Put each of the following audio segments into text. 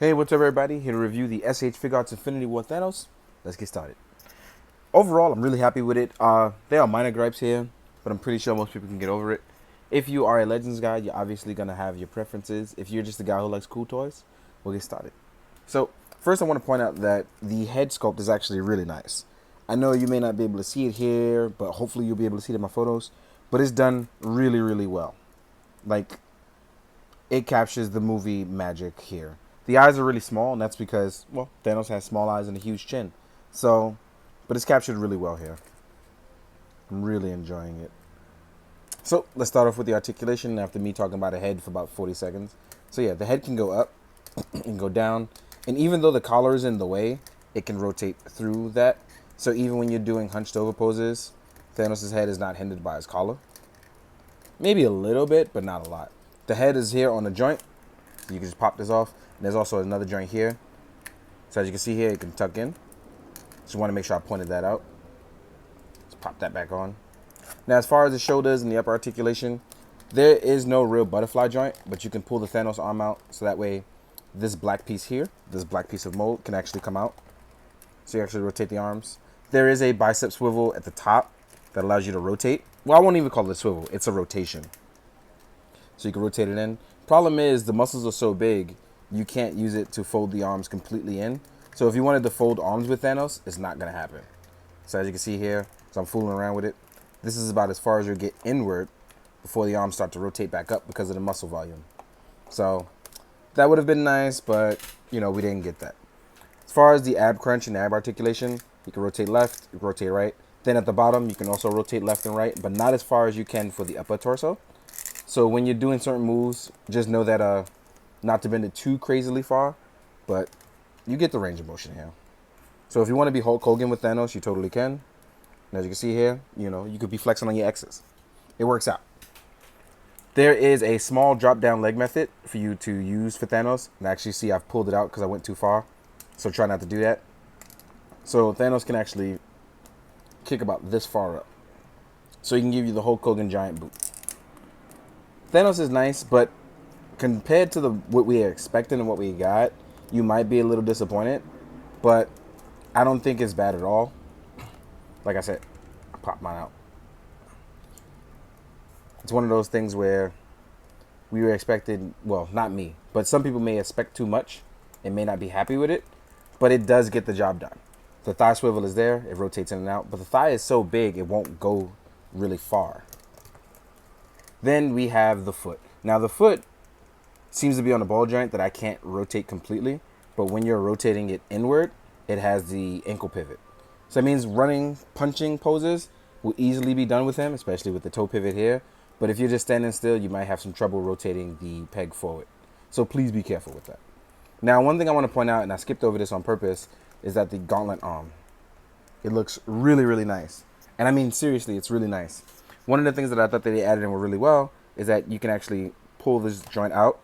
Hey, what's up everybody? Here to review the SH Figuarts Infinity War Thanos. Let's get started. Overall, I'm really happy with it. There are minor gripes here, but I'm pretty sure most people can get over it. If you are a Legends guy, you're obviously going to have your preferences. If you're just a guy who likes cool toys, we'll get started. So, first I want to point out that the head sculpt is actually really nice. I know you may not be able to see it here, but hopefully you'll be able to see it in my photos. But it's done really, really well. Like, it captures the movie magic here. The eyes are really small, and that's because, well, Thanos has small eyes and a huge chin. So, but it's captured really well here. I'm really enjoying it. So, let's start off with the articulation after me talking about a head for about 40 seconds. So yeah, the head can go up and go down. And even though the collar is in the way, it can rotate through that. So even when you're doing hunched over poses, Thanos' head is not hindered by his collar. Maybe a little bit, but not a lot. The head is here on the joint. So you can just pop this off. And there's also another joint here. So as you can see here, it can tuck in. Just want to make sure I pointed that out. Let's pop that back on. Now, as far as the shoulders and the upper articulation, there is no real butterfly joint, but you can pull the Thanos arm out. So that way, this black piece here, this black piece of mold can actually come out. So you actually rotate the arms. There is a bicep swivel at the top that allows you to rotate. Well, I won't even call it a swivel. It's a rotation. So you can rotate it in. Problem is, the muscles are so big, you can't use it to fold the arms completely in. So if you wanted to fold arms with Thanos, it's not going to happen. So as you can see here, so I'm fooling around with it. This is about as far as you'll get inward before the arms start to rotate back up because of the muscle volume. So that would have been nice, but, you know, we didn't get that. As far as the ab crunch and ab articulation, you can rotate left, you can rotate right. Then at the bottom, you can also rotate left and right, but not as far as you can for the upper torso. So when you're doing certain moves, just know that not to bend it too crazily far, but you get the range of motion here. So if you want to be Hulk Hogan with Thanos, you totally can. And as you can see here, you know, you could be flexing on your X's. It works out. There is a small drop down leg method for you to use for Thanos. And actually see, I've pulled it out because I went too far. So try not to do that. So Thanos can actually kick about this far up. So he can give you the Hulk Hogan giant boot. Thanos is nice, but compared to what we are expecting and what we got, you might be a little disappointed. But I don't think it's bad at all. Like I said, I popped mine out. It's one of those things where we were expecting, well, not me, but some people may expect too much and may not be happy with it. But it does get the job done. The thigh swivel is there. It rotates in and out. But the thigh is so big, it won't go really far. Then we have the foot. Now the foot seems to be on a ball joint that I can't rotate completely, but when you're rotating it inward, it has the ankle pivot. So that means running, punching poses will easily be done with him, especially with the toe pivot here. But if you're just standing still, you might have some trouble rotating the peg forward. So please be careful with that. Now, one thing I want to point out, and I skipped over this on purpose, is that the Gauntlet Arm. It looks really, really nice. And I mean, seriously, it's really nice. One of the things that I thought that they added in were really well is that you can actually pull this joint out,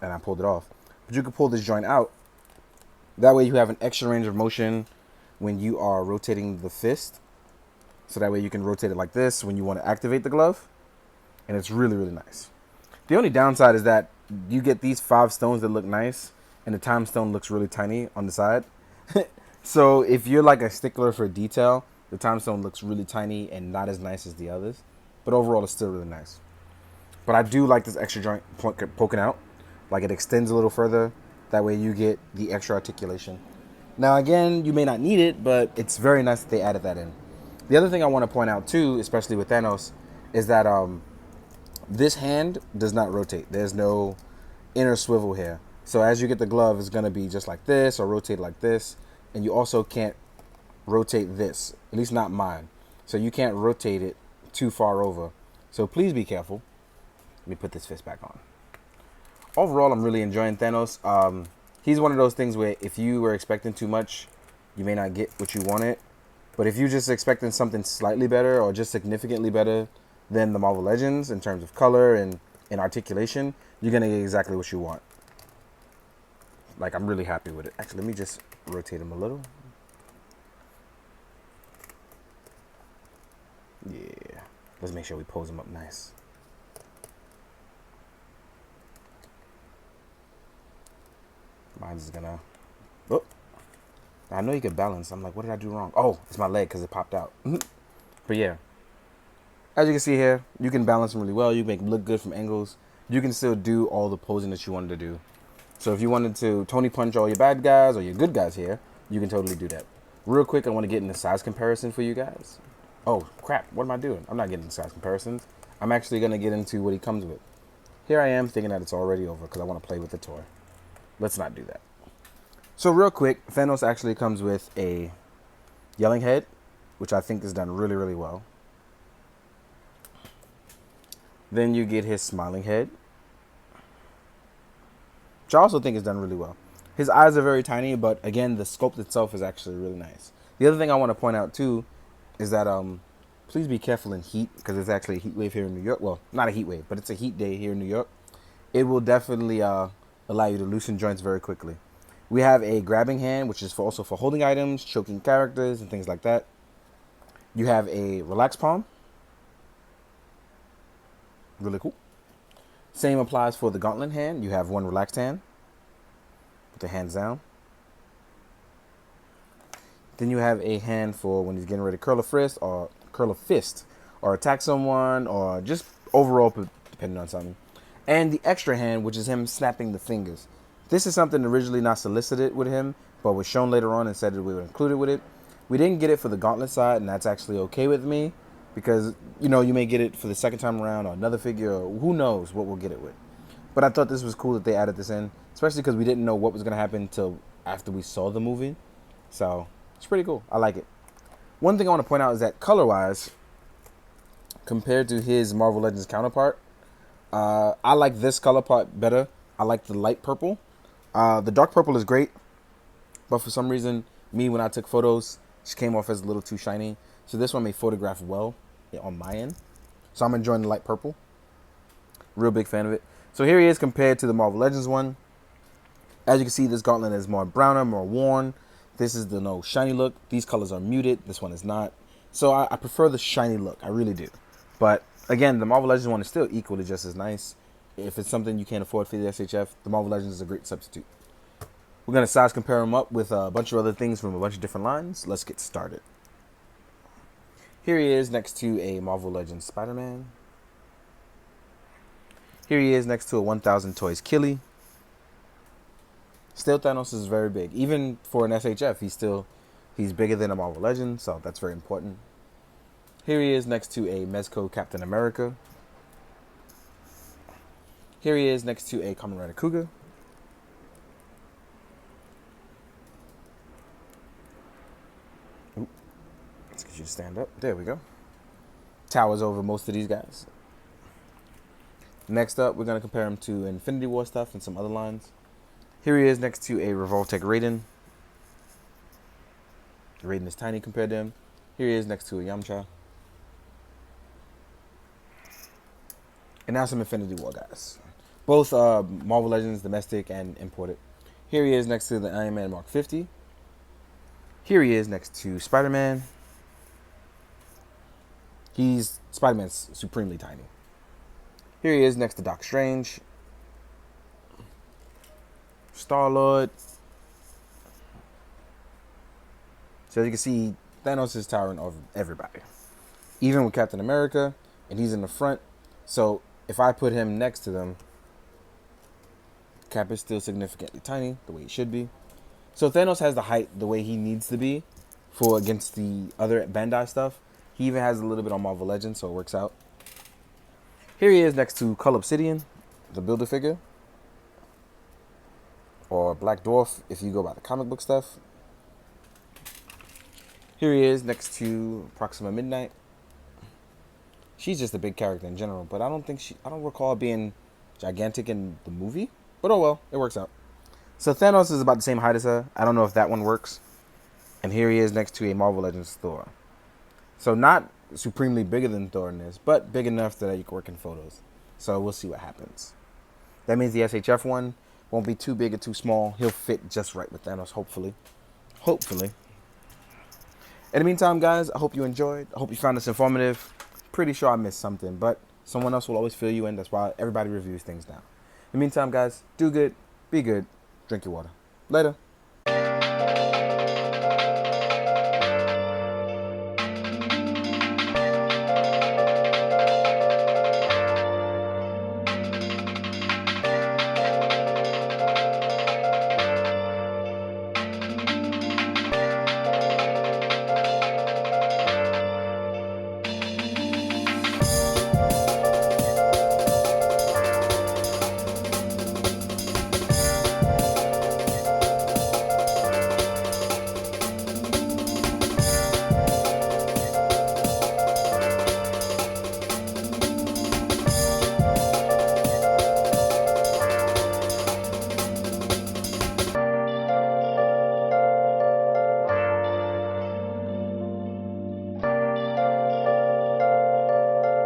and I pulled it off. But you can pull this joint out. That way you have an extra range of motion when you are rotating the fist. So that way you can rotate it like this when you want to activate the glove. And it's really, really nice. The only downside is that you get these 5 stones that look nice, and the time stone looks really tiny on the side. So if you're like a stickler for detail, the time stone looks really tiny and not as nice as the others. But overall, it's still really nice. But I do like this extra joint poking out. Like, it extends a little further. That way you get the extra articulation. Now, again, you may not need it, but it's very nice that they added that in. The other thing I want to point out, too, especially with Thanos, is that this hand does not rotate. There's no inner swivel here. So as you get the glove, it's going to be just like this or rotate like this. And you also can't rotate this, at least not mine. So you can't rotate it too far over. So please be careful. Let me put this fist back on. Overall, I'm really enjoying Thanos. He's one of those things where if you were expecting too much, you may not get what you wanted. But if you're just expecting something slightly better or just significantly better than the Marvel Legends in terms of color and articulation, you're going to get exactly what you want. Like, I'm really happy with it. Actually, let me just rotate him a little. Yeah. Let's make sure we pose him up nice. My lines is gonna. Oh, I know you can balance. I'm like, what did I do wrong? Oh, it's my leg because it popped out. But yeah, as you can see here, you can balance them really well. You make them look good from angles. You can still do all the posing that you wanted to do. So if you wanted to Tony punch all your bad guys or your good guys here, you can totally do that. Real quick, I want to get into size comparison for you guys. Oh, crap. What am I doing? I'm not getting into size comparisons. I'm actually going to get into what he comes with. Here I am thinking that it's already over because I want to play with the toy. Let's not do that. So real quick, Thanos actually comes with a yelling head, which I think is done really, really well. Then you get his smiling head, which I also think is done really well. His eyes are very tiny, but again, the sculpt itself is actually really nice. The other thing I want to point out too is that please be careful in heat because it's actually a heat wave here in New York. Well, not a heat wave, but it's a heat day here in New York. It will definitely allow you to loosen joints very quickly. We have a grabbing hand, which is also for holding items, choking characters, and things like that. You have a relaxed palm. Really cool. Same applies for the gauntlet hand. You have one relaxed hand with the hands down. Then you have a hand for when he's getting ready to curl a fist or attack someone or just overall depending on something. And the extra hand, which is him snapping the fingers. This is something originally not solicited with him, but was shown later on and said that we would include it with it. We didn't get it for the gauntlet side, and that's actually okay with me because, you know, you may get it for the second time around or another figure, or who knows what we'll get it with. But I thought this was cool that they added this in, especially because we didn't know what was going to happen until after we saw the movie. So it's pretty cool. I like it. One thing I want to point out is that color-wise, compared to his Marvel Legends counterpart, I like this color part better. I like the light purple. The dark purple is great, but for some reason, when I took photos, she came off as a little too shiny. So this one may photograph well on my end. So I'm enjoying the light purple. Real big fan of it. So here he is compared to the Marvel Legends one. As you can see, this gauntlet is more browner, more worn. This is the no shiny look. These colors are muted. This one is not. So I prefer the shiny look. I really do. But again, the Marvel Legends one is still equally just as nice. If it's something you can't afford for the SHF, the Marvel Legends is a great substitute. We're going to size compare them up with a bunch of other things from a bunch of different lines. Let's get started. Here he is next to a Marvel Legends Spider-Man. Here he is next to a 1000 Toys Killy. Still, Thanos is very big. Even for an SHF, he's bigger than a Marvel Legend, so that's very important. Here he is next to a Mezco Captain America. Here he is next to a Kamen Rider Kuga. Let's get you to stand up. There we go. Towers over most of these guys. Next up, we're going to compare him to Infinity War stuff and some other lines. Here he is next to a Revoltech Raiden. Raiden is tiny compared to him. Here he is next to a Yamcha. And now some Infinity War guys. Both Marvel Legends, domestic and imported. Here he is next to the Iron Man Mark 50. Here he is next to Spider-Man. Spider-Man's supremely tiny. Here he is next to Doc Strange. Star-Lord. So as you can see, Thanos is towering over everybody. Even with Captain America, and he's in the front. So if I put him next to them, Cap is still significantly tiny, the way he should be. So Thanos has the height the way he needs to be for against the other Bandai stuff. He even has a little bit on Marvel Legends, so it works out. Here he is next to Cull Obsidian, the Build-A-Figure. Or Black Dwarf, if you go by the comic book stuff. Here he is next to Proxima Midnight. She's just a big character in general, but I don't recall being gigantic in the movie. But oh well, it works out. So Thanos is about the same height as her. I don't know if that one works. And here he is next to a Marvel Legends Thor. So not supremely bigger than Thor in this, but big enough that you can work in photos. So we'll see what happens. That means the SHF one won't be too big or too small. He'll fit just right with Thanos, hopefully. Hopefully. In the meantime, guys, I hope you enjoyed. I hope you found this informative. Pretty sure I missed something, but someone else will always fill you in. That's why everybody reviews things now. In the meantime, guys, do good, be good, drink your water. Later.